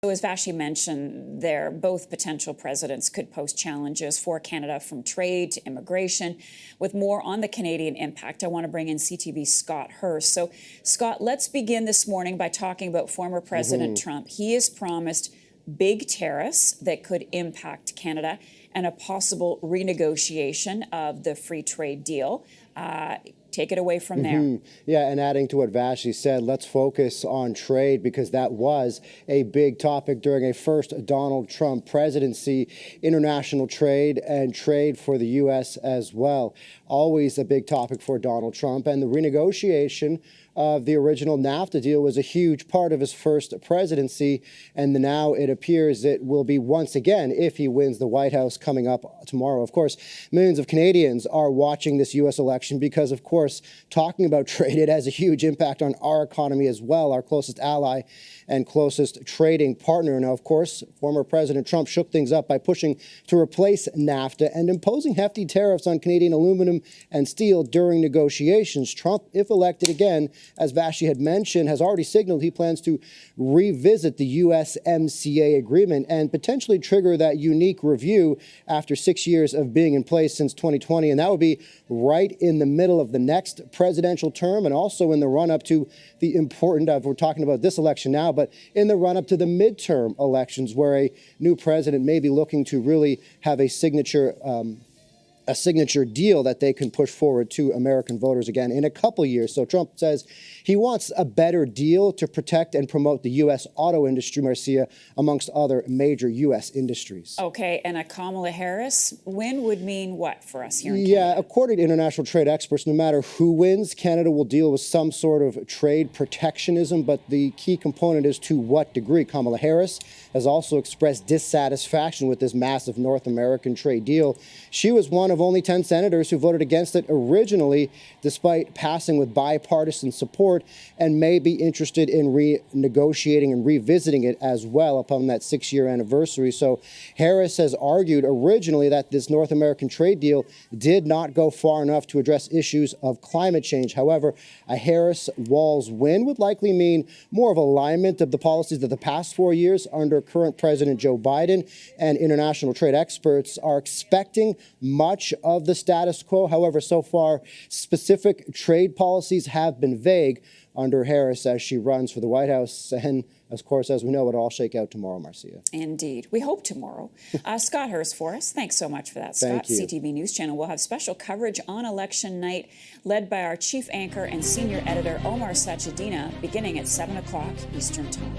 So as Vashi mentioned there, both potential presidents could pose challenges for Canada from trade to immigration. With more on the Canadian impact, I want to bring in CTV's Scott Hurst. So, Scott, let's begin this morning by talking about former President Trump. He has promised big tariffs that could impact Canada and a possible renegotiation of the free trade deal. Take it away from there. Yeah, and adding to what Vashi said, let's focus on trade because that was a big topic during a first Donald Trump presidency. International trade and trade for the U.S. as well. Always a big topic for Donald Trump. And the renegotiation of the original NAFTA deal was a huge part of his first presidency. And now it appears it will be once again if he wins the White House coming up tomorrow. Of course, millions of Canadians are watching this U.S. election because, of course, talking about trade, it has a huge impact on our economy as well, our closest ally and closest trading partner. Now, of course, former President Trump shook things up by pushing to replace NAFTA and imposing hefty tariffs on Canadian aluminum and steel during negotiations. Trump, if elected again, as Vashi had mentioned, has already signaled he plans to revisit the USMCA agreement and potentially trigger that unique review after 6 years of being in place since 2020. And that would be right in the middle of the next presidential term and also in the run-up to the important, we're talking about this election now, but in the run-up to the midterm elections where a new president may be looking to really have a signature deal that they can push forward to American voters again in a couple years. So Trump says he wants a better deal to protect and promote the U.S. auto industry, Marcia, amongst other major U.S. industries. Okay, and a Kamala Harris win would mean what for us here in Canada? Yeah, according to international trade experts, no matter who wins, Canada will deal with some sort of trade protectionism, but the key component is to what degree. Kamala Harris has also expressed dissatisfaction with this massive North American trade deal. She was one of only 10 senators who voted against it originally, despite passing with bipartisan support, and may be interested in renegotiating and revisiting it as well upon that 6-year anniversary. So Harris has argued originally that this North American trade deal did not go far enough to address issues of climate change. However, a Harris-Walz win would likely mean more of alignment of the policies of the past 4 years under current President Joe Biden, and international trade experts are expecting much of the status quo. However, so far, specific trade policies have been vague under Harris as she runs for the White House. And, of course, as we know, it'll all shake out tomorrow, Marcia. Indeed. We hope tomorrow. Scott Hurst for us. Thanks so much for that, Scott. CTV News Channel will have special coverage on election night led by our chief anchor and senior editor, Omar Sachedina, beginning at 7 o'clock Eastern Time.